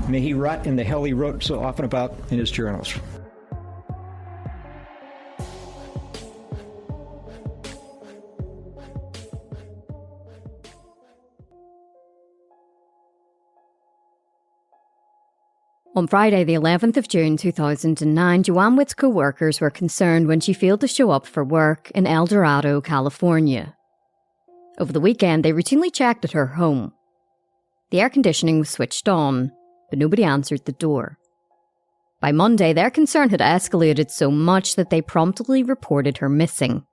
May he rot in the hell he wrote so often about in his journals. On Friday, the 11th of June 2009, Joanne Witt's co-workers were concerned when she failed to show up for work in El Dorado, California. Over the weekend, they routinely checked at her home. The air conditioning was switched on, but nobody answered the door. By Monday, their concern had escalated so much that they promptly reported her missing.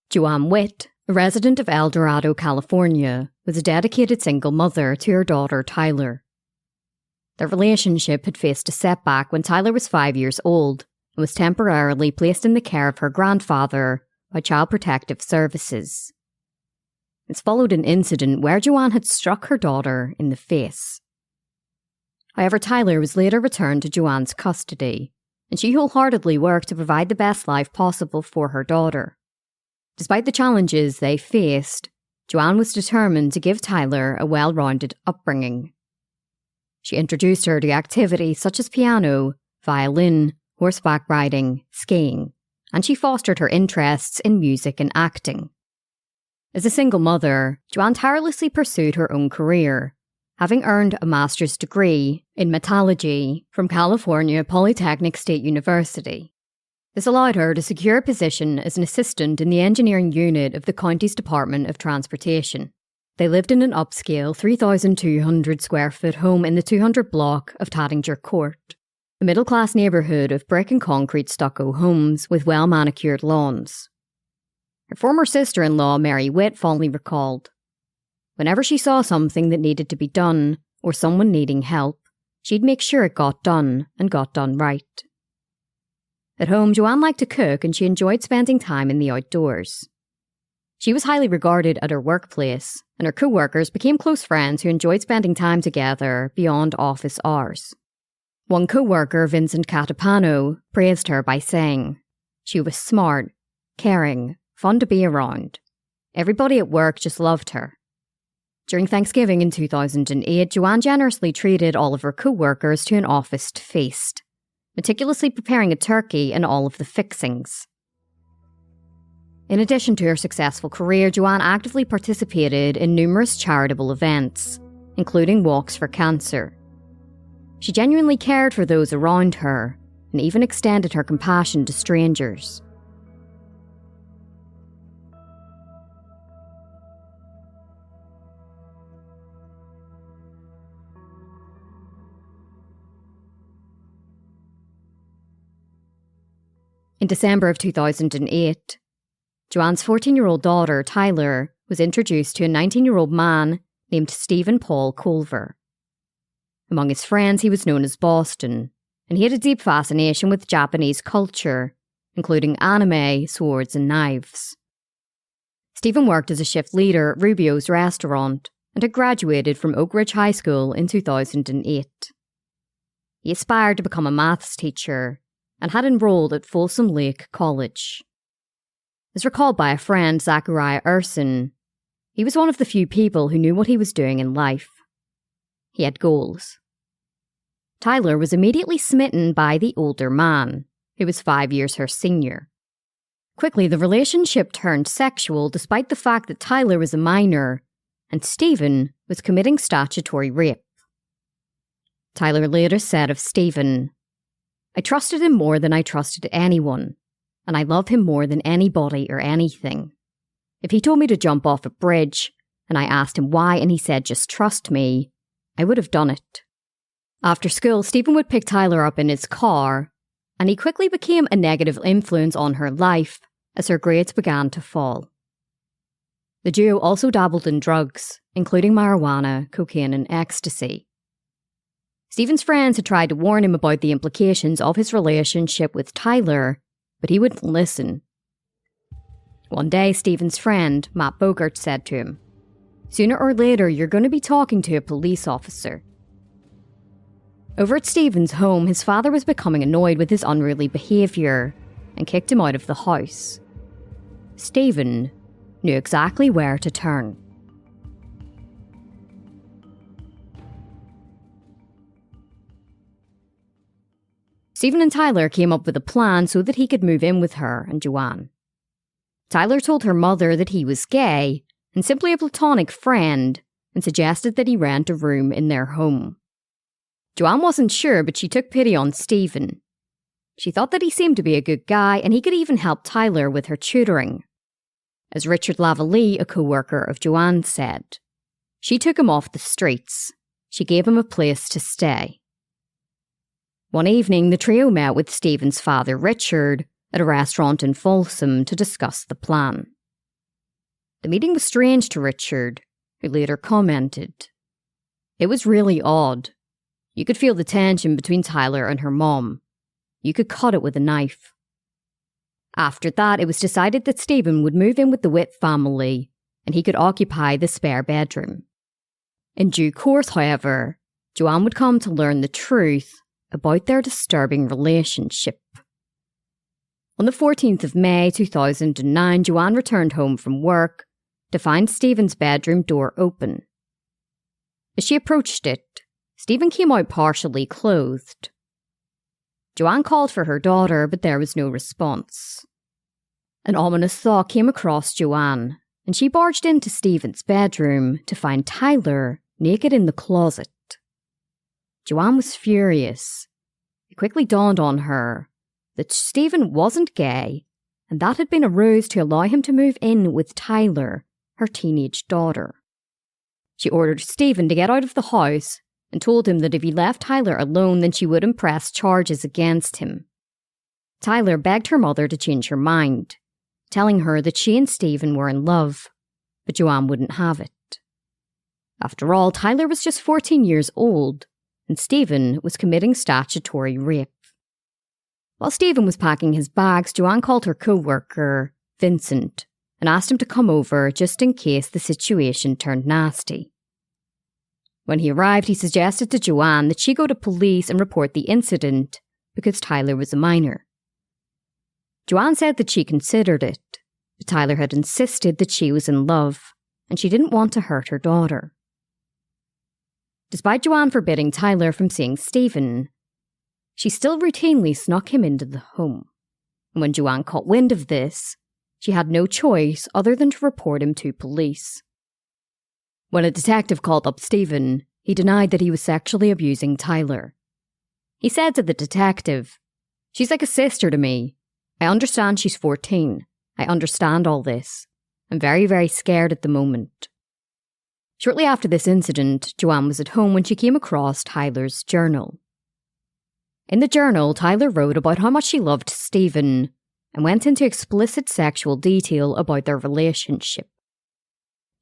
Joanne Witt, a resident of El Dorado, California, was a dedicated single mother to her daughter Tyler. Their relationship had faced a setback when Tyler was 5 years old and was temporarily placed in the care of her grandfather by Child Protective Services. This followed an incident where Joanne had struck her daughter in the face. However, Tyler was later returned to Joanne's custody, and she wholeheartedly worked to provide the best life possible for her daughter. Despite the challenges they faced, Joanne was determined to give Tyler a well-rounded upbringing. She introduced her to activities such as piano, violin, horseback riding, skiing, and she fostered her interests in music and acting. As a single mother, Joanne tirelessly pursued her own career, having earned a master's degree in metallurgy from California Polytechnic State University. This allowed her to secure a position as an assistant in the engineering unit of the county's Department of Transportation. They lived in an upscale 3,200 square foot home in the 200 block of Tattinger Court, a middle-class neighbourhood of brick and concrete stucco homes with well-manicured lawns. Her former sister-in-law, Mary Witt, fondly recalled, "Whenever she saw something that needed to be done, or someone needing help, she'd make sure it got done, and got done right." At home, Joanne liked to cook and she enjoyed spending time in the outdoors. She was highly regarded at her workplace, and her co-workers became close friends who enjoyed spending time together beyond office hours. One co-worker, Vincent Catapano, praised her by saying, "She was smart, caring, fun to be around. Everybody at work just loved her." During Thanksgiving in 2008, Joanne generously treated all of her co-workers to an officed feast, meticulously preparing a turkey and all of the fixings. In addition to her successful career, Joanne actively participated in numerous charitable events, including walks for cancer. She genuinely cared for those around her, and even extended her compassion to strangers. In December of 2008, Joanne's 14-year-old daughter, Tyler, was introduced to a 19-year-old man named Stephen Paul Colver. Among his friends, he was known as Boston, and he had a deep fascination with Japanese culture, including anime, swords, and knives. Stephen worked as a shift leader at Rubio's restaurant and had graduated from Oak Ridge High School in 2008. He aspired to become a maths teacher and had enrolled at Folsom Lake College. As recalled by a friend, Zachariah Urson, he was one of the few people who knew what he was doing in life. He had goals. Tyler was immediately smitten by the older man, who was 5 years her senior. Quickly, the relationship turned sexual despite the fact that Tyler was a minor and Stephen was committing statutory rape. Tyler later said of Stephen, "I trusted him more than I trusted anyone, and I love him more than anybody or anything. If he told me to jump off a bridge, and I asked him why and he said just trust me, I would have done it." After school, Stephen would pick Tyler up in his car, and he quickly became a negative influence on her life as her grades began to fall. The duo also dabbled in drugs, including marijuana, cocaine, and ecstasy. Stephen's friends had tried to warn him about the implications of his relationship with Tyler, but he wouldn't listen. One day, Stephen's friend, Matt Bogart, said to him, "Sooner or later, you're going to be talking to a police officer." Over at Stephen's home, his father was becoming annoyed with his unruly behaviour and kicked him out of the house. Stephen knew exactly where to turn. Stephen and Tyler came up with a plan so that he could move in with her and Joanne. Tyler told her mother that he was gay and simply a platonic friend and suggested that he rent a room in their home. Joanne wasn't sure, but she took pity on Stephen. She thought that he seemed to be a good guy and he could even help Tyler with her tutoring. As Richard Lavallee, a co-worker of Joanne, said, she took him off the streets. She gave him a place to stay. One evening, the trio met with Stephen's father, Richard, at a restaurant in Folsom to discuss the plan. The meeting was strange to Richard, who later commented, "It was really odd. You could feel the tension between Tyler and her mom. You could cut it with a knife." After that, it was decided that Stephen would move in with the Witt family and he could occupy the spare bedroom. In due course, however, Joanne would come to learn the truth about their disturbing relationship. On the 14th of May 2009, Joanne returned home from work to find Stephen's bedroom door open. As she approached it, Stephen came out partially clothed. Joanne called for her daughter, but there was no response. An ominous thought came across Joanne, and she barged into Stephen's bedroom to find Tyler naked in the closet. Joanne was furious. It quickly dawned on her that Stephen wasn't gay, and that had been a ruse to allow him to move in with Tyler, her teenage daughter. She ordered Stephen to get out of the house and told him that if he left Tyler alone, then she wouldn't press charges against him. Tyler begged her mother to change her mind, telling her that she and Stephen were in love, but Joanne wouldn't have it. After all, Tyler was just 14 years old, and Stephen was committing statutory rape. While Stephen was packing his bags, Joanne called her co-worker, Vincent, and asked him to come over just in case the situation turned nasty. When he arrived, he suggested to Joanne that she go to police and report the incident because Tyler was a minor. Joanne said that she considered it, but Tyler had insisted that she was in love and she didn't want to hurt her daughter. Despite Joanne forbidding Tyler from seeing Stephen, she still routinely snuck him into the home. And when Joanne caught wind of this, she had no choice other than to report him to police. When a detective called up Stephen, he denied that he was sexually abusing Tyler. He said to the detective, "She's like a sister to me. I understand she's 14. I understand all this. I'm very, very scared at the moment." Shortly after this incident, Joanne was at home when she came across Tyler's journal. In the journal, Tyler wrote about how much she loved Stephen and went into explicit sexual detail about their relationship.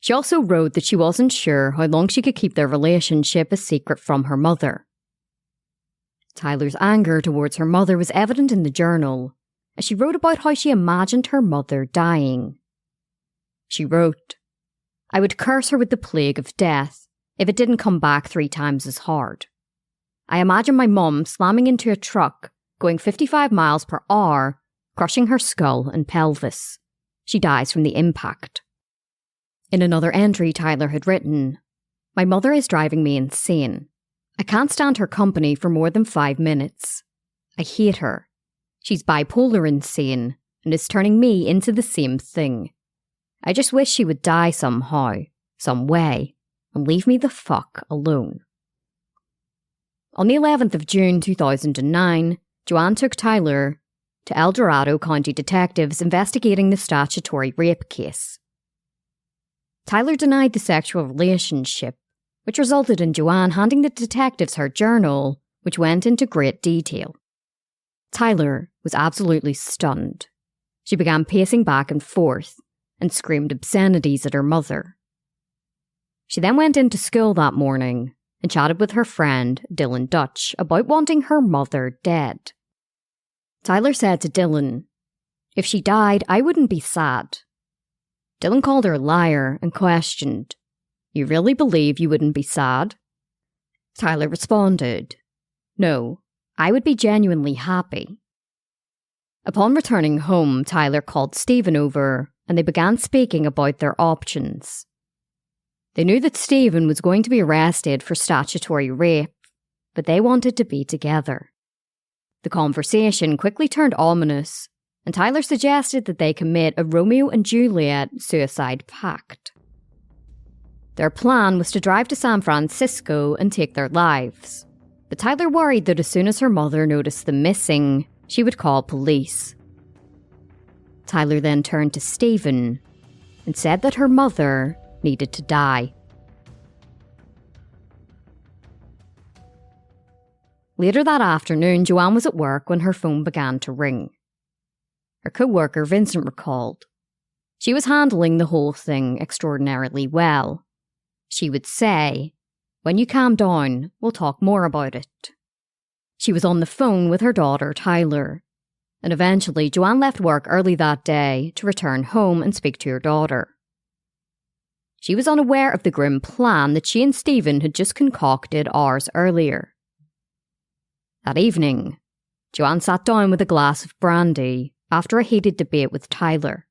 She also wrote that she wasn't sure how long she could keep their relationship a secret from her mother. Tyler's anger towards her mother was evident in the journal, as she wrote about how she imagined her mother dying. She wrote, "I would curse her with the plague of death if it didn't come back 3 times as hard. I imagine my mum slamming into a truck, going 55 miles per hour, crushing her skull and pelvis. She dies from the impact." In another entry, Tyler had written, "My mother is driving me insane. I can't stand her company for more than 5 minutes. I hate her. She's bipolar insane and is turning me into the same thing. I just wish she would die somehow, some way, and leave me the fuck alone." On the 11th of June 2009, Joanne took Tyler to El Dorado County detectives investigating the statutory rape case. Tyler denied the sexual relationship, which resulted in Joanne handing the detectives her journal, which went into great detail. Tyler was absolutely stunned. She began pacing back and forth and screamed obscenities at her mother. She then went into school that morning and chatted with her friend, Dylan Dutch, about wanting her mother dead. Tyler said to Dylan, "If she died, I wouldn't be sad." Dylan called her a liar and questioned, "You really believe you wouldn't be sad?" Tyler responded, No, I would be genuinely happy. Upon returning home, Tyler called Stephen over and they began speaking about their options. They knew that Stephen was going to be arrested for statutory rape, but they wanted to be together. The conversation quickly turned ominous, and Tyler suggested that they commit a Romeo and Juliet suicide pact. Their plan was to drive to San Francisco and take their lives, but Tyler worried that as soon as her mother noticed them missing, she would call police. Tyler then turned to Stephen and said that her mother needed to die. Later that afternoon, Joanne was at work when her phone began to ring. Her co-worker Vincent recalled. She was handling the whole thing extraordinarily well. She would say, "When you calm down, we'll talk more about it." She was on the phone with her daughter Tyler, and eventually Joanne left work early that day to return home and speak to her daughter. She was unaware of the grim plan that she and Stephen had just concocted hours earlier. That evening, Joanne sat down with a glass of brandy after a heated debate with Tyler.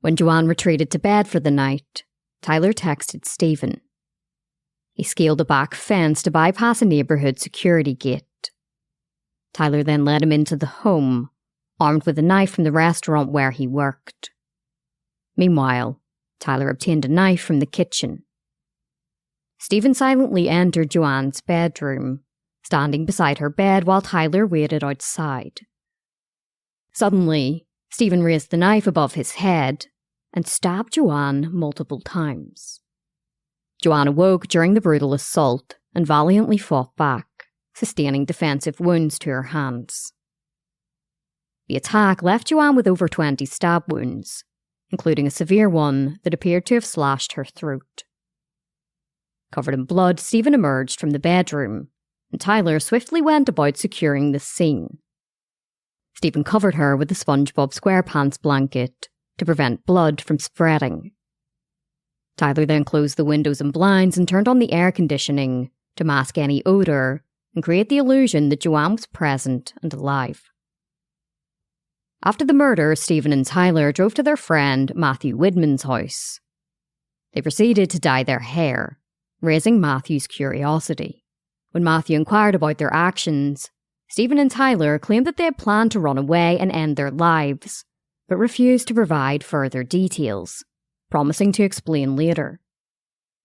When Joanne retreated to bed for the night, Tyler texted Stephen. He scaled a back fence to bypass a neighbourhood security gate. Tyler then led him into the home, armed with a knife from the restaurant where he worked. Meanwhile, Tyler obtained a knife from the kitchen. Stephen silently entered Joanne's bedroom, standing beside her bed while Tyler waited outside. Suddenly, Stephen raised the knife above his head and stabbed Joanne multiple times. Joanne awoke during the brutal assault and valiantly fought back, sustaining defensive wounds to her hands. The attack left Joanne with over 20 stab wounds, including a severe one that appeared to have slashed her throat. Covered in blood, Stephen emerged from the bedroom, and Tyler swiftly went about securing the scene. Stephen covered her with a SpongeBob SquarePants blanket to prevent blood from spreading. Tyler then closed the windows and blinds and turned on the air conditioning to mask any odour and create the illusion that Joanne was present and alive. After the murder, Stephen and Tyler drove to their friend Matthew Widman's house. They proceeded to dye their hair, raising Matthew's curiosity. When Matthew inquired about their actions, Stephen and Tyler claimed that they had planned to run away and end their lives, but refused to provide further details, promising to explain later.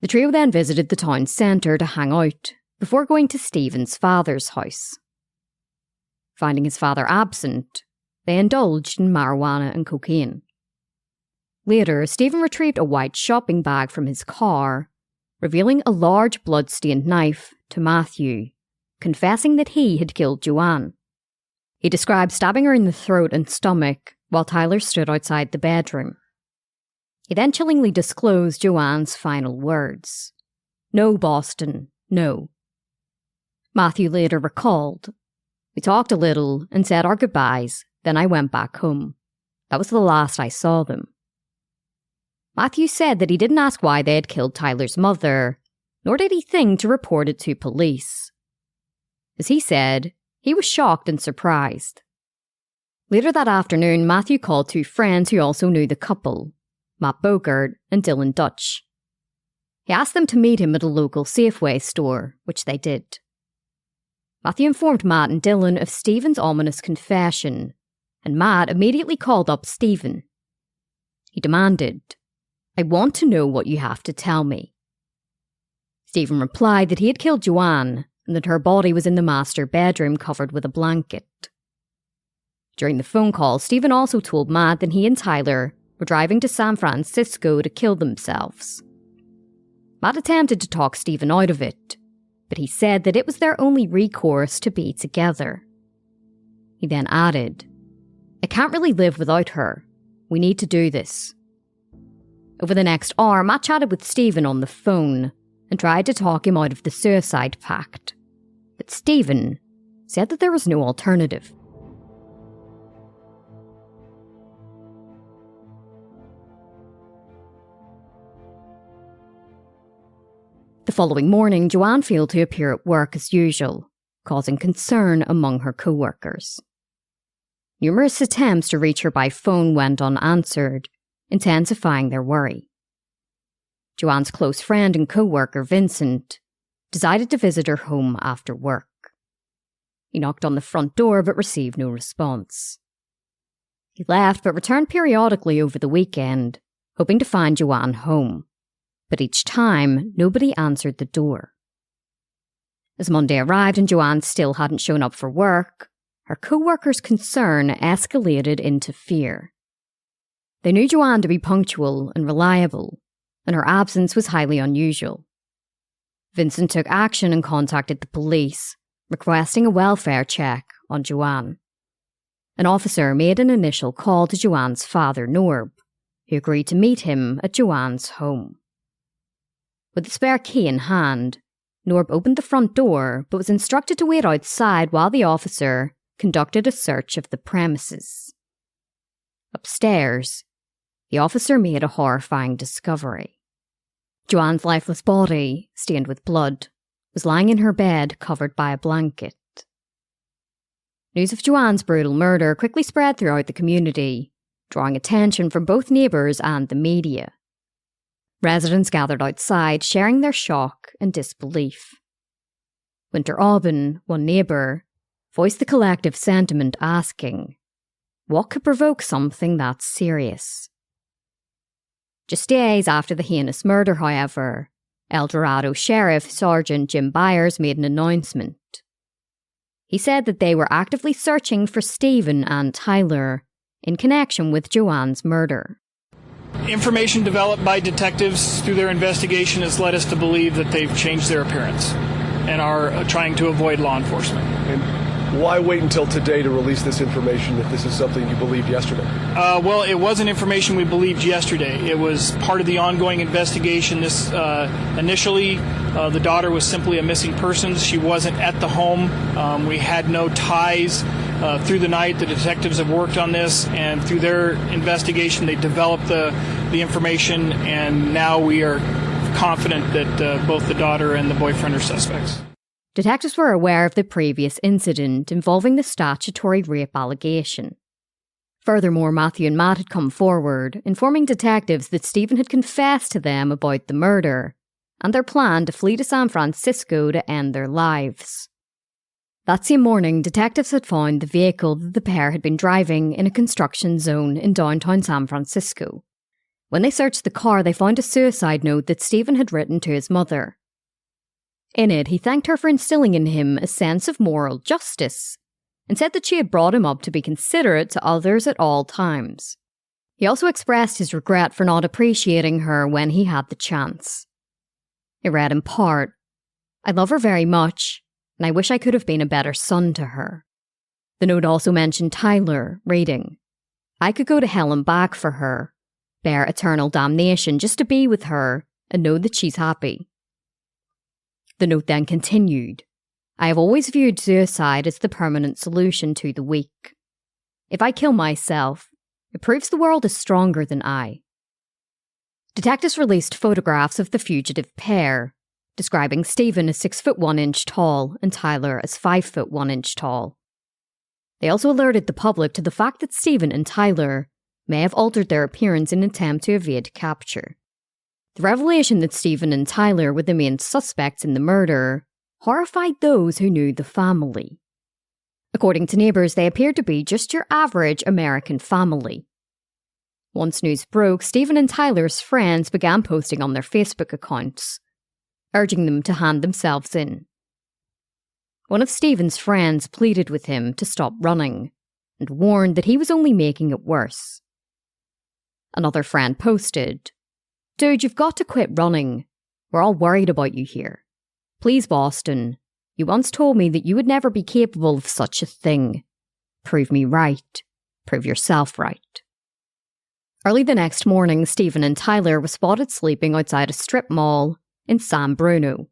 The trio then visited the town centre to hang out, before going to Stephen's father's house. Finding his father absent, they indulged in marijuana and cocaine. Later, Stephen retrieved a white shopping bag from his car, revealing a large blood-stained knife to Matthew, confessing that he had killed Joanne. He described stabbing her in the throat and stomach while Tyler stood outside the bedroom. He then chillingly disclosed Joanne's final words. "No, Boston, no." Matthew later recalled, "We talked a little and said our goodbyes, then I went back home. That was the last I saw them." Matthew said that he didn't ask why they had killed Tyler's mother, nor did he think to report it to police. As he said, he was shocked and surprised. Later that afternoon, Matthew called two friends who also knew the couple, Matt Bogert and Dylan Dutch. He asked them to meet him at a local Safeway store, which they did. Matthew informed Matt and Dylan of Stephen's ominous confession, and Matt immediately called up Stephen. He demanded, "I want to know what you have to tell me." Stephen replied that he had killed Joanne and that her body was in the master bedroom covered with a blanket. During the phone call, Stephen also told Matt that he and Tyler were driving to San Francisco to kill themselves. Matt attempted to talk Stephen out of it, but he said that it was their only recourse to be together. He then added, "I can't really live without her. We need to do this." Over the next hour, Matt chatted with Stephen on the phone and tried to talk him out of the suicide pact. But Stephen said that there was no alternative. The following morning, Joanne failed to appear at work as usual, causing concern among her co-workers. Numerous attempts to reach her by phone went unanswered, intensifying their worry. Joanne's close friend and co-worker, Vincent, decided to visit her home after work. He knocked on the front door but received no response. He left but returned periodically over the weekend, hoping to find Joanne home. But each time, nobody answered the door. As Monday arrived and Joanne still hadn't shown up for work, her co-workers' concern escalated into fear. They knew Joanne to be punctual and reliable, and her absence was highly unusual. Vincent took action and contacted the police, requesting a welfare check on Joanne. An officer made an initial call to Joanne's father, Norb, who agreed to meet him at Joanne's home. With the spare key in hand, Norb opened the front door but was instructed to wait outside while the officer conducted a search of the premises. Upstairs, the officer made a horrifying discovery. Joanne's lifeless body, stained with blood, was lying in her bed covered by a blanket. News of Joanne's brutal murder quickly spread throughout the community, drawing attention from both neighbours and the media. Residents gathered outside, sharing their shock and disbelief. Winter Aubin, one neighbour, voiced the collective sentiment asking, what could provoke something that serious? Just days after the heinous murder, however, El Dorado Sheriff Sergeant Jim Byers made an announcement. He said that they were actively searching for Stephen and Tylar in connection with Joanne's murder. Information developed by detectives through their investigation has led us to believe that they've changed their appearance and are trying to avoid law enforcement. And why wait until today to release this information if this is something you believed yesterday? Well, it wasn't information we believed yesterday. It was part of the ongoing investigation. Initially, the daughter was simply a missing person. She wasn't at the home. We had no ties. Through the night, the detectives have worked on this, and through their investigation, they developed the information, and now we are confident that both the daughter and the boyfriend are suspects. Detectives were aware of the previous incident involving the statutory rape allegation. Furthermore, Matthew and Matt had come forward, informing detectives that Stephen had confessed to them about the murder and their plan to flee to San Francisco to end their lives. That same morning, detectives had found the vehicle that the pair had been driving in a construction zone in downtown San Francisco. When they searched the car, they found a suicide note that Stephen had written to his mother. In it, he thanked her for instilling in him a sense of moral justice and said that she had brought him up to be considerate to others at all times. He also expressed his regret for not appreciating her when he had the chance. It read in part, "I love her very much, and I wish I could have been a better son to her." The note also mentioned Tylar, reading, "I could go to hell and back for her, bear eternal damnation just to be with her and know that she's happy." The note then continued, "I have always viewed suicide as the permanent solution to the weak. If I kill myself, it proves the world is stronger than I." Detectives released photographs of the fugitive pair, describing Stephen as 6'1" tall and Tylar as 5'1" tall. They also alerted the public to the fact that Stephen and Tylar may have altered their appearance in an attempt to evade capture. The revelation that Stephen and Tylar were the main suspects in the murder horrified those who knew the family. According to neighbours, they appeared to be just your average American family. Once news broke, Stephen and Tylar's friends began posting on their Facebook accounts, urging them to hand themselves in. One of Stephen's friends pleaded with him to stop running and warned that he was only making it worse. Another friend posted, "Dude, you've got to quit running. We're all worried about you here. Please, Boston, you once told me that you would never be capable of such a thing. Prove me right. Prove yourself right." Early the next morning, Stephen and Tylar were spotted sleeping outside a strip mall in San Bruno.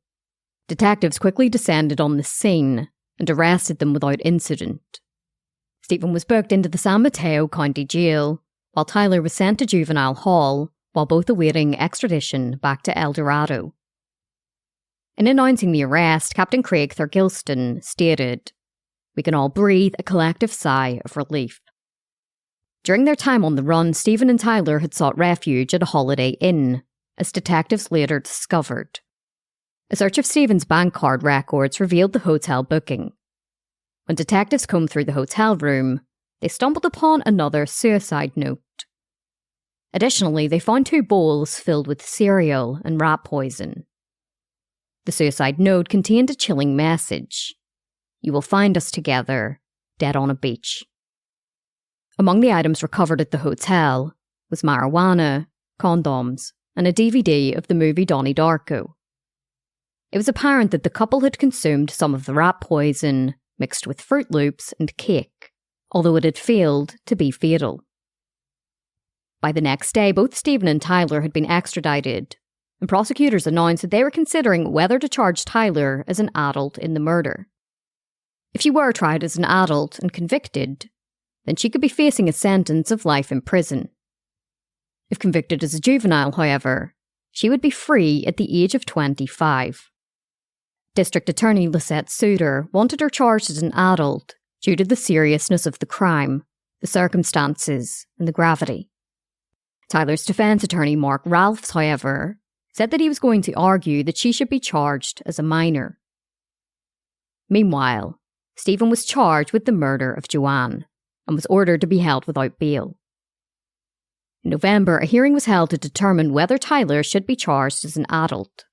Detectives quickly descended on the scene and arrested them without incident. Stephen was booked into the San Mateo County Jail, while Tylar was sent to juvenile hall, while both awaiting extradition back to El Dorado. In announcing the arrest, Captain Craig Thurgilston stated, "We can all breathe a collective sigh of relief." During their time on the run, Stephen and Tyler had sought refuge at a Holiday Inn, as detectives later discovered. A search of Stephen's bank card records revealed the hotel booking. When detectives combed through the hotel room, they stumbled upon another suicide note. Additionally, they found 2 bowls filled with cereal and rat poison. The suicide note contained a chilling message: "You will find us together, dead on a beach." Among the items recovered at the hotel was marijuana, condoms, and a DVD of the movie Donnie Darko. It was apparent that the couple had consumed some of the rat poison mixed with Fruit Loops and cake, although it had failed to be fatal. By the next day, both Stephen and Tyler had been extradited, and prosecutors announced that they were considering whether to charge Tyler as an adult in the murder. If she were tried as an adult and convicted, then she could be facing a sentence of life in prison. If convicted as a juvenile, however, she would be free at the age of 25. District Attorney Lisette Souter wanted her charged as an adult due to the seriousness of the crime, the circumstances, and the gravity. Tyler's defense attorney Mark Ralphs, however, said that he was going to argue that she should be charged as a minor. Meanwhile, Stephen was charged with the murder of Joanne and was ordered to be held without bail. In November, a hearing was held to determine whether Tyler should be charged as an adult.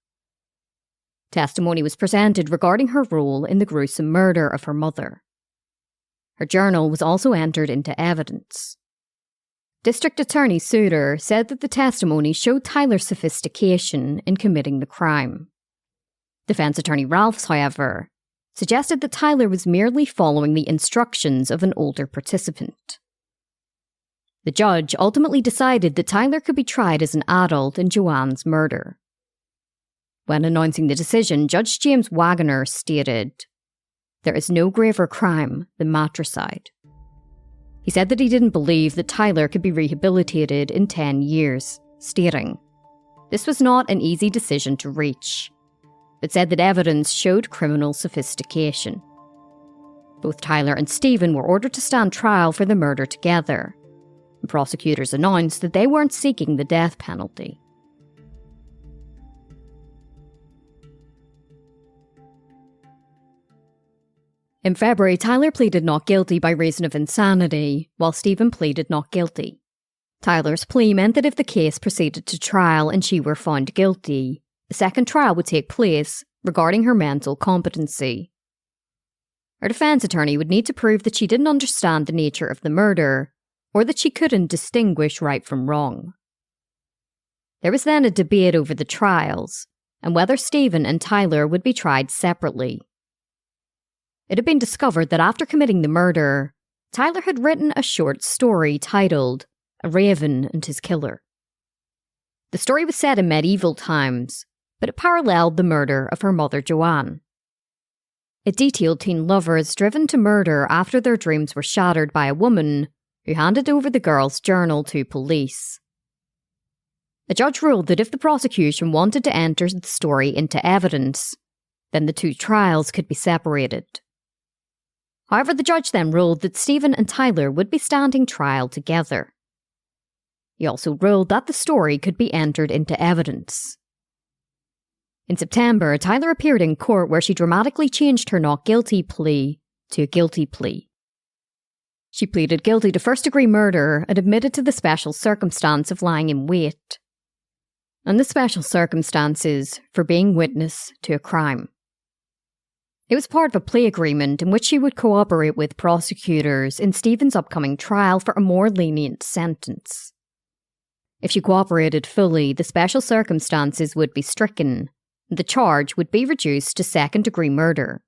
Testimony was presented regarding her role in the gruesome murder of her mother. Her journal was also entered into evidence. District Attorney Souter said that the testimony showed Tyler's sophistication in committing the crime. Defense Attorney Ralphs, however, suggested that Tyler was merely following the instructions of an older participant. The judge ultimately decided that Tyler could be tried as an adult in Joanne's murder. When announcing the decision, Judge James Wagoner stated, "There is no graver crime than matricide." He said that he didn't believe that Tyler could be rehabilitated in 10 years, stating, "This was not an easy decision to reach," but said that evidence showed criminal sophistication. Both Tyler and Stephen were ordered to stand trial for the murder together, and prosecutors announced that they weren't seeking the death penalty. In February, Tyler pleaded not guilty by reason of insanity, while Stephen pleaded not guilty. Tyler's plea meant that if the case proceeded to trial and she were found guilty, a second trial would take place regarding her mental competency. Her defense attorney would need to prove that she didn't understand the nature of the murder, or that she couldn't distinguish right from wrong. There was then a debate over the trials, and whether Stephen and Tyler would be tried separately. It had been discovered that after committing the murder, Tyler had written a short story titled A Raven and His Killer. The story was set in medieval times, but it paralleled the murder of her mother Joanne. It detailed teen lovers driven to murder after their dreams were shattered by a woman who handed over the girl's journal to police. The judge ruled that if the prosecution wanted to enter the story into evidence, then the 2 trials could be separated. However, the judge then ruled that Stephen and Tyler would be standing trial together. He also ruled that the story could be entered into evidence. In September, Tyler appeared in court where she dramatically changed her not guilty plea to a guilty plea. She pleaded guilty to first-degree murder and admitted to the special circumstance of lying in wait, and the special circumstances for being witness to a crime. It was part of a plea agreement in which she would cooperate with prosecutors in Stephen's upcoming trial for a more lenient sentence. If she cooperated fully, the special circumstances would be stricken, and the charge would be reduced to second-degree murder.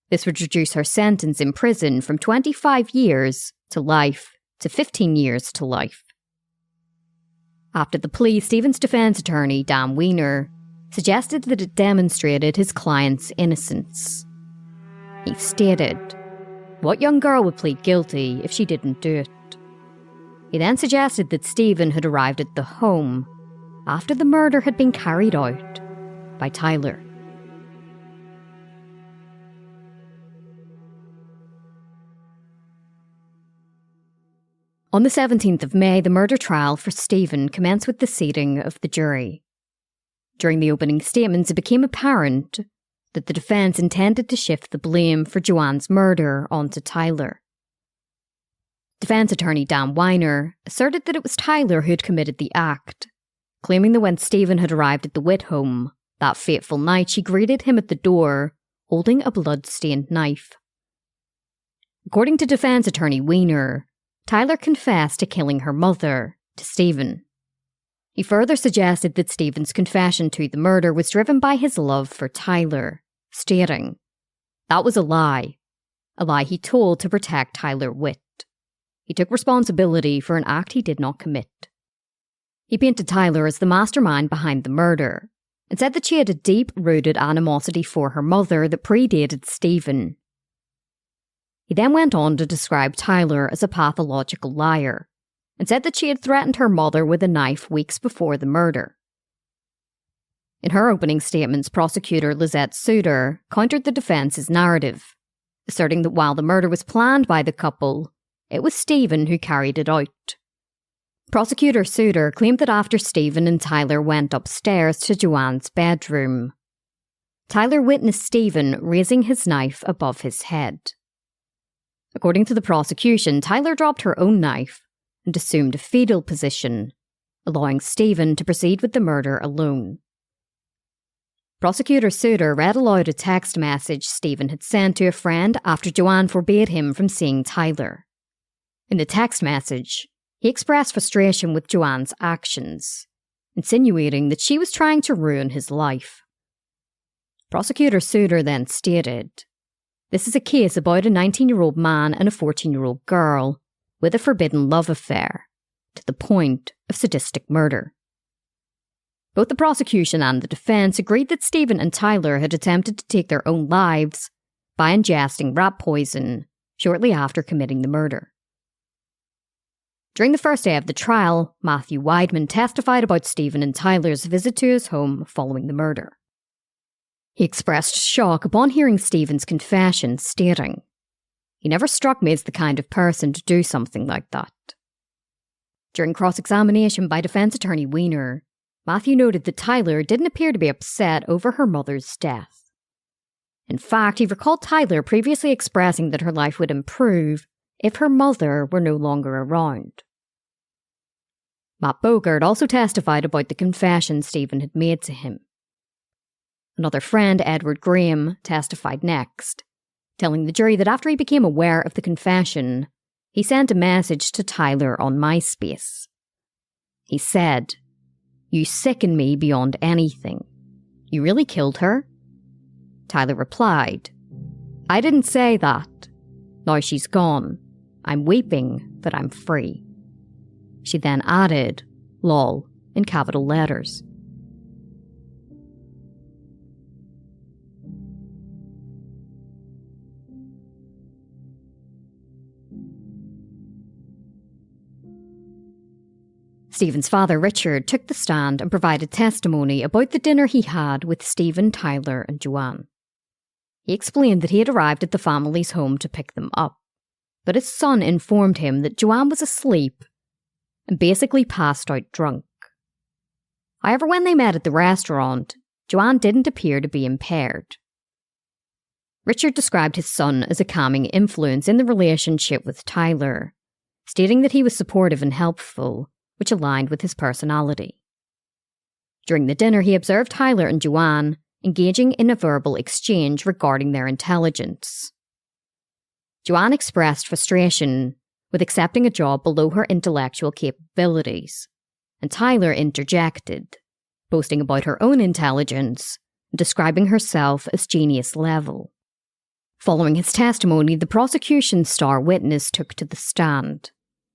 This would reduce her sentence in prison from 25 years to life to 15 years to life. After the plea, Stephen's defense attorney, Dan Weiner, suggested that it demonstrated his client's innocence. He stated, "What young girl would plead guilty if she didn't do it?" He then suggested that Stephen had arrived at the home after the murder had been carried out by Tyler. On the 17th of May, the murder trial for Stephen commenced with the seating of the jury. During the opening statements, it became apparent that the defence intended to shift the blame for Joanne's murder onto Tyler. Defence attorney Dan Weiner asserted that it was Tyler who had committed the act, claiming that when Stephen had arrived at the Witt home that fateful night, she greeted him at the door holding a blood-stained knife. According to defence attorney Weiner, Tyler confessed to killing her mother, to Stephen. He further suggested that Stephen's confession to the murder was driven by his love for Tyler, stating, "That was a lie he told to protect Tyler Witt. He took responsibility for an act he did not commit." He painted Tyler as the mastermind behind the murder and said that she had a deep-rooted animosity for her mother that predated Stephen. He then went on to describe Tyler as a pathological liar and said that she had threatened her mother with a knife weeks before the murder. In her opening statements, prosecutor Lizette Suter countered the defence's narrative, asserting that while the murder was planned by the couple, it was Stephen who carried it out. Prosecutor Suter claimed that after Stephen and Tyler went upstairs to Joanne's bedroom, Tyler witnessed Stephen raising his knife above his head. According to the prosecution, Tyler dropped her own knife and assumed a fetal position, allowing Stephen to proceed with the murder alone. Prosecutor Suter read aloud a text message Stephen had sent to a friend after Joanne forbade him from seeing Tyler. In the text message, he expressed frustration with Joanne's actions, insinuating that she was trying to ruin his life. Prosecutor Suter then stated, "This is a case about a 19-year-old man and a 14-year-old girl with a forbidden love affair, to the point of sadistic murder." Both the prosecution and the defence agreed that Stephen and Tyler had attempted to take their own lives by ingesting rat poison shortly after committing the murder. During the first day of the trial, Matthew Weidman testified about Stephen and Tyler's visit to his home following the murder. He expressed shock upon hearing Stephen's confession, stating, "He never struck me as the kind of person to do something like that." During cross-examination by defence attorney Weiner, Matthew noted that Tyler didn't appear to be upset over her mother's death. In fact, he recalled Tyler previously expressing that her life would improve if her mother were no longer around. Matt Bogart also testified about the confession Stephen had made to him. Another friend, Edward Graham, testified next, telling the jury that after he became aware of the confession, he sent a message to Tyler on MySpace. He said, "You sicken me beyond anything. You really killed her?" Tyler replied, "I didn't say that. Now she's gone. I'm weeping that I'm free." She then added, "lol," in capital letters. Stephen's father, Richard, took the stand and provided testimony about the dinner he had with Stephen, Tyler, and Joanne. He explained that he had arrived at the family's home to pick them up, but his son informed him that Joanne was asleep and basically passed out drunk. However, when they met at the restaurant, Joanne didn't appear to be impaired. Richard described his son as a calming influence in the relationship with Tyler, stating that he was supportive and helpful, which aligned with his personality. During the dinner, he observed Tyler and Joanne engaging in a verbal exchange regarding their intelligence. Joanne expressed frustration with accepting a job below her intellectual capabilities, and Tyler interjected, boasting about her own intelligence and describing herself as genius level. Following his testimony, the prosecution's star witness took to the stand,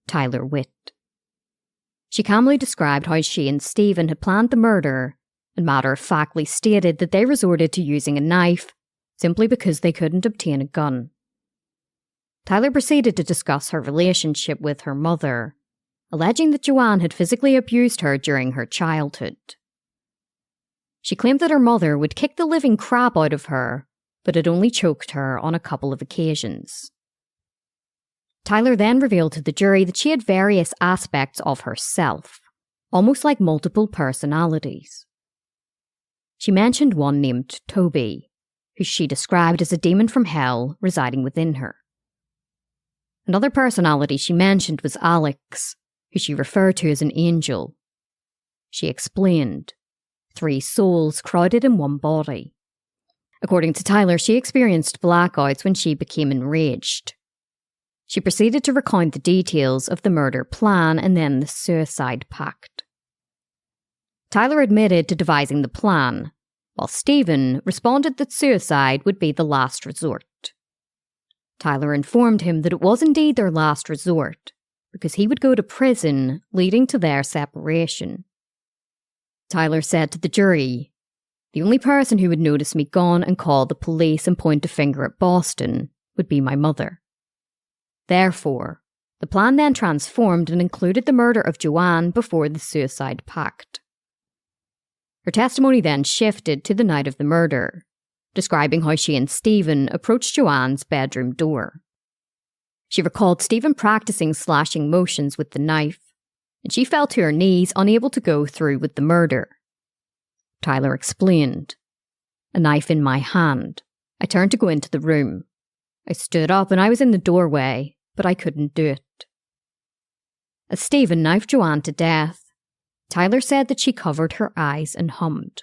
Tyler Witt. She calmly described how she and Stephen had planned the murder and matter-of-factly stated that they resorted to using a knife simply because they couldn't obtain a gun. Tyler proceeded to discuss her relationship with her mother, alleging that Joanne had physically abused her during her childhood. She claimed that her mother would kick the living crap out of her, but had only choked her on a couple of occasions. Tyler then revealed to the jury that she had various aspects of herself, almost like multiple personalities. She mentioned one named Toby, who she described as a demon from hell residing within her. Another personality she mentioned was Alex, who she referred to as an angel. She explained, 3 souls crowded in one body. According to Tyler, she experienced blackouts when she became enraged. She proceeded to recount the details of the murder plan and then the suicide pact. Tyler admitted to devising the plan, while Stephen responded that suicide would be the last resort. Tyler informed him that it was indeed their last resort, because he would go to prison, leading to their separation. Tyler said to the jury, "The only person who would notice me gone and call the police and point a finger at Boston would be my mother." Therefore, the plan then transformed and included the murder of Joanne before the suicide pact. Her testimony then shifted to the night of the murder, describing how she and Stephen approached Joanne's bedroom door. She recalled Stephen practicing slashing motions with the knife, and she fell to her knees, unable to go through with the murder. Tyler explained, "A knife in my hand. I turned to go into the room. I stood up and I was in the doorway, but I couldn't do it." As Stephen knifed Joanne to death, Tyler said that she covered her eyes and hummed.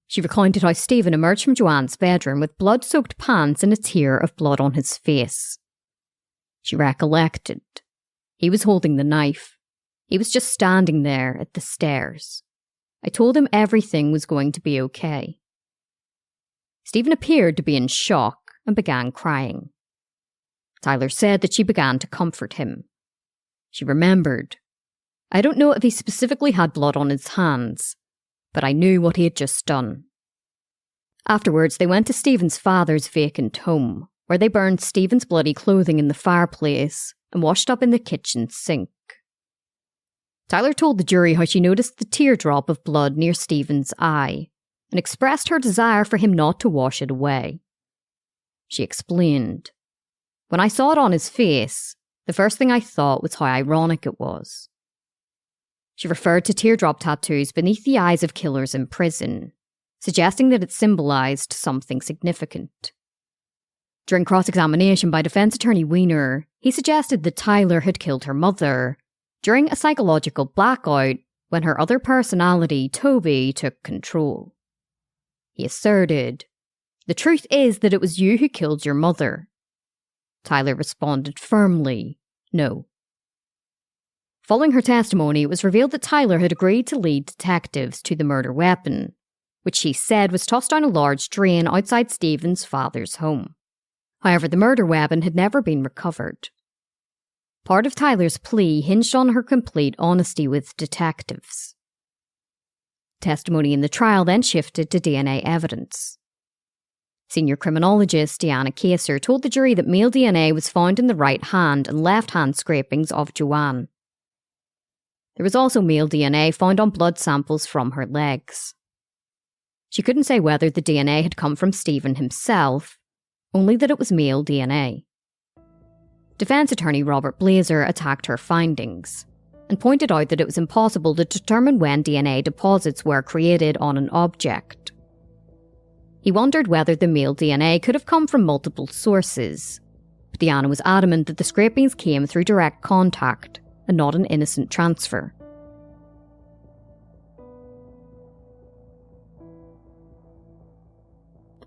She recounted how Stephen emerged from Joanne's bedroom with blood-soaked pants and a tear of blood on his face. She recollected. He was holding the knife. He was just standing there at the stairs. I told him everything was going to be okay. Stephen appeared to be in shock and began crying. Tyler said that she began to comfort him. She remembered, "I don't know if he specifically had blood on his hands, but I knew what he had just done." Afterwards, they went to Stephen's father's vacant home, where they burned Stephen's bloody clothing in the fireplace and washed up in the kitchen sink. Tyler told the jury how she noticed the teardrop of blood near Stephen's eye and expressed her desire for him not to wash it away. She explained, "When I saw it on his face, the first thing I thought was how ironic it was." She referred to teardrop tattoos beneath the eyes of killers in prison, suggesting that it symbolised something significant. During cross-examination by defence attorney Weiner, he suggested that Tyler had killed her mother during a psychological blackout when her other personality, Toby, took control. He asserted, "The truth is that it was you who killed your mother." Tyler responded firmly, "No." Following her testimony, it was revealed that Tyler had agreed to lead detectives to the murder weapon, which she said was tossed down a large drain outside Stephen's father's home. However, the murder weapon had never been recovered. Part of Tyler's plea hinged on her complete honesty with detectives. Testimony in the trial then shifted to DNA evidence. Senior criminologist Deanna Kaser told the jury that male DNA was found in the right hand and left hand scrapings of Joanne. There was also male DNA found on blood samples from her legs. She couldn't say whether the DNA had come from Stephen himself, only that it was male DNA. Defence attorney Robert Blazer attacked her findings and pointed out that it was impossible to determine when DNA deposits were created on an object. He wondered whether the male DNA could have come from multiple sources, but Deanna was adamant that the scrapings came through direct contact and not an innocent transfer.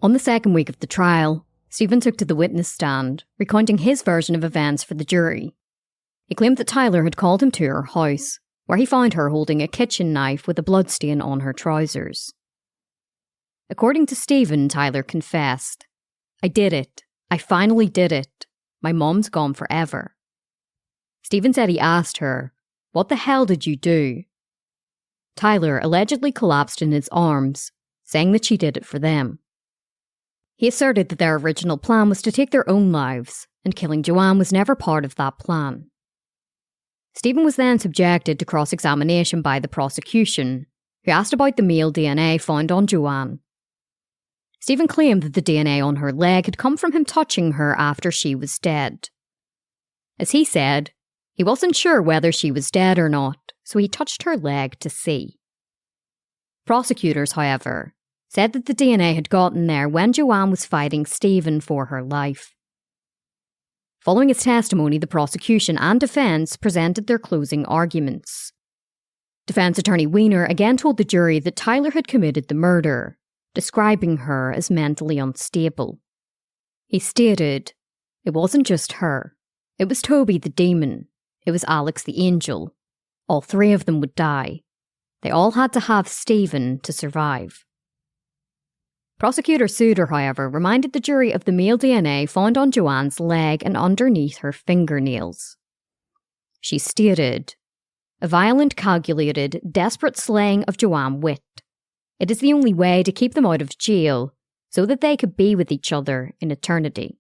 On the second week of the trial, Stephen took to the witness stand, recounting his version of events for the jury. He claimed that Tyler had called him to her house, where he found her holding a kitchen knife with a bloodstain on her trousers. According to Stephen, Tyler confessed, "I did it. I finally did it. My mom's gone forever." Stephen said he asked her, "What the hell did you do?" Tyler allegedly collapsed in his arms, saying that she did it for them. He asserted that their original plan was to take their own lives, and killing Joanne was never part of that plan. Stephen was then subjected to cross-examination by the prosecution, who asked about the male DNA found on Joanne. Stephen claimed that the DNA on her leg had come from him touching her after she was dead. As he said, he wasn't sure whether she was dead or not, so he touched her leg to see. Prosecutors, however, said that the DNA had gotten there when Joanne was fighting Stephen for her life. Following his testimony, the prosecution and defence presented their closing arguments. Defence attorney Weiner again told the jury that Tylar had committed the murder, describing her as mentally unstable. He stated, "It wasn't just her. It was Toby the demon. It was Alex the angel. All three of them would die. They all had to have Stephen to survive." Prosecutor Suter, however, reminded the jury of the male DNA found on Joanne's leg and underneath her fingernails. She stated, "A violent, calculated, desperate slaying of Joanne Witt. It is the only way to keep them out of jail so that they could be with each other in eternity."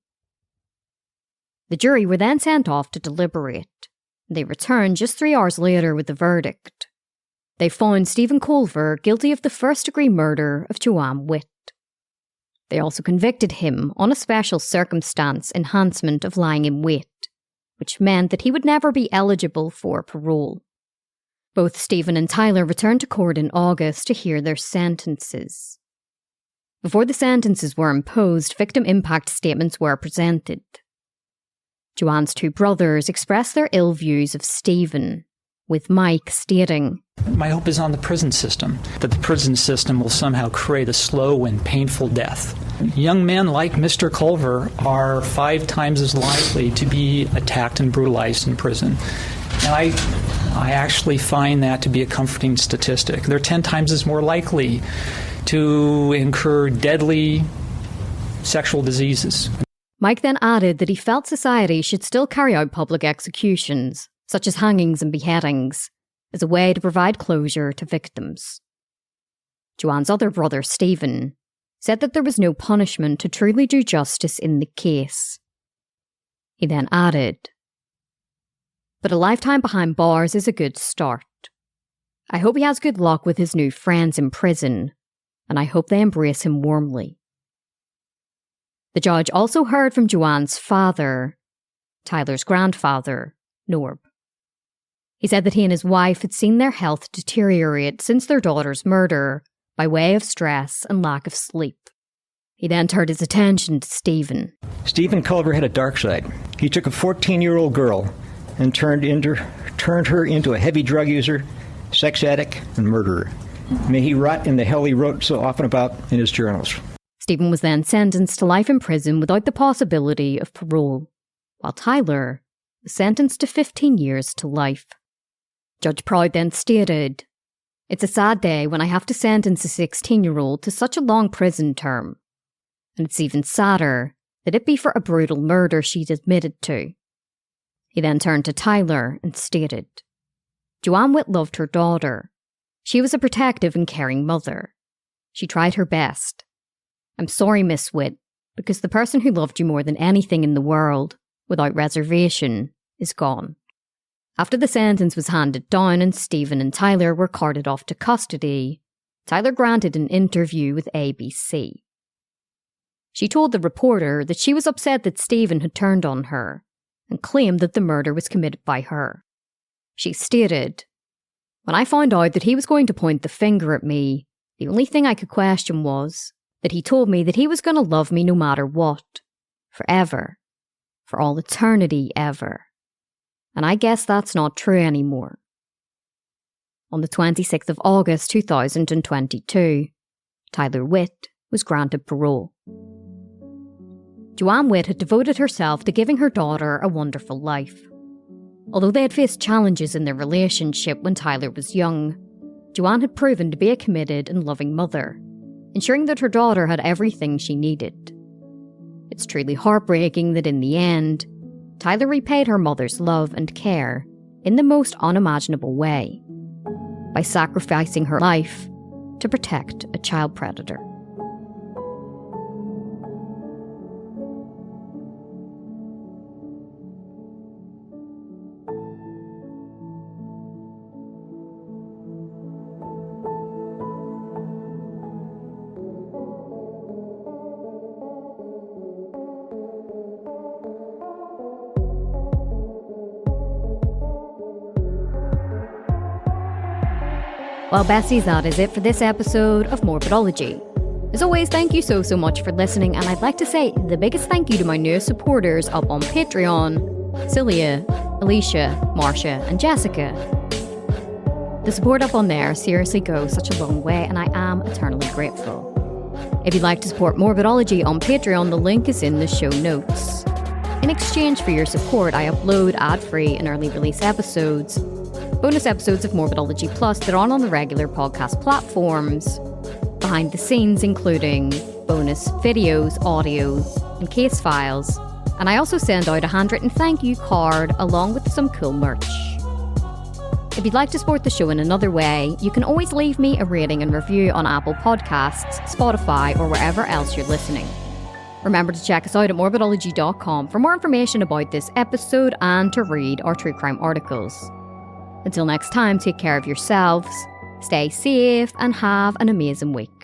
The jury were then sent off to deliberate. They returned just 3 hours later with the verdict. They found Stephen Colver guilty of the first-degree murder of Joanne Witt. They also convicted him on a special circumstance enhancement of lying in wait, which meant that he would never be eligible for parole. Both Stephen and Tylar returned to court in August to hear their sentences. Before the sentences were imposed, victim impact statements were presented. Joanne's 2 brothers expressed their ill views of Stephen, with Mike stating, "My hope is on the prison system, that the prison system will somehow create a slow and painful death. Young men like Mr. Colver are 5 times as likely to be attacked and brutalized in prison. And I actually find that to be a comforting statistic. They're 10 times as more likely to incur deadly sexual diseases." Mike then added that he felt society should still carry out public executions, such as hangings and beheadings, as a way to provide closure to victims. Joanne's other brother, Stephen, said that there was no punishment to truly do justice in the case. He then added, "But a lifetime behind bars is a good start. I hope he has good luck with his new friends in prison, and I hope they embrace him warmly." The judge also heard from Joanne's father, Tylar's grandfather, Norb. He said that he and his wife had seen their health deteriorate since their daughter's murder by way of stress and lack of sleep. He then turned his attention to Stephen. Stephen Colver had a dark side. He took a 14-year-old girl and turned her into a heavy drug user, sex addict, and murderer. May he rot in the hell he wrote so often about in his journals. Stephen was then sentenced to life in prison without the possibility of parole, while Tylar was sentenced to 15 years to life. Judge Proud then stated, "It's a sad day when I have to sentence a 16-year-old to such a long prison term. And it's even sadder that it be for a brutal murder she'd admitted to." He then turned to Tylar and stated, "Joanne Witt loved her daughter. She was a protective and caring mother. She tried her best. I'm sorry, Miss Witt, because the person who loved you more than anything in the world, without reservation, is gone." After the sentence was handed down and Stephen and Tylar were carted off to custody, Tylar granted an interview with ABC. She told the reporter that she was upset that Stephen had turned on her and claimed that the murder was committed by her. She stated, "When I found out that he was going to point the finger at me, the only thing I could question was that he told me that he was going to love me no matter what, forever, for all eternity ever. And I guess that's not true anymore." On the 26th of August 2022, Tylar Witt was granted parole. Joanne Witt had devoted herself to giving her daughter a wonderful life. Although they had faced challenges in their relationship when Tylar was young, Joanne had proven to be a committed and loving mother, ensuring that her daughter had everything she needed. It's truly heartbreaking that in the end, Tylar repaid her mother's love and care in the most unimaginable way, by sacrificing her life to protect a child predator. Well, Besties, that is it for this episode of Morbidology. As always, thank you so much for listening, and I'd like to say the biggest thank you to my newest supporters up on Patreon, Celia, Alicia, Marcia, and Jessica. The support up on there seriously goes such a long way, and I am eternally grateful. If you'd like to support Morbidology on Patreon, the link is in the show notes. In exchange for your support, I upload ad-free and early release episodes, bonus episodes of Morbidology Plus that aren't on the regular podcast platforms, behind the scenes including bonus videos, audio, and case files, and I also send out a handwritten thank you card along with some cool merch. If you'd like to support the show in another way, you can always leave me a rating and review on Apple Podcasts, Spotify, or wherever else you're listening. Remember to check us out at morbidology.com for more information about this episode and to read our true crime articles. Until next time, take care of yourselves, stay safe, and have an amazing week.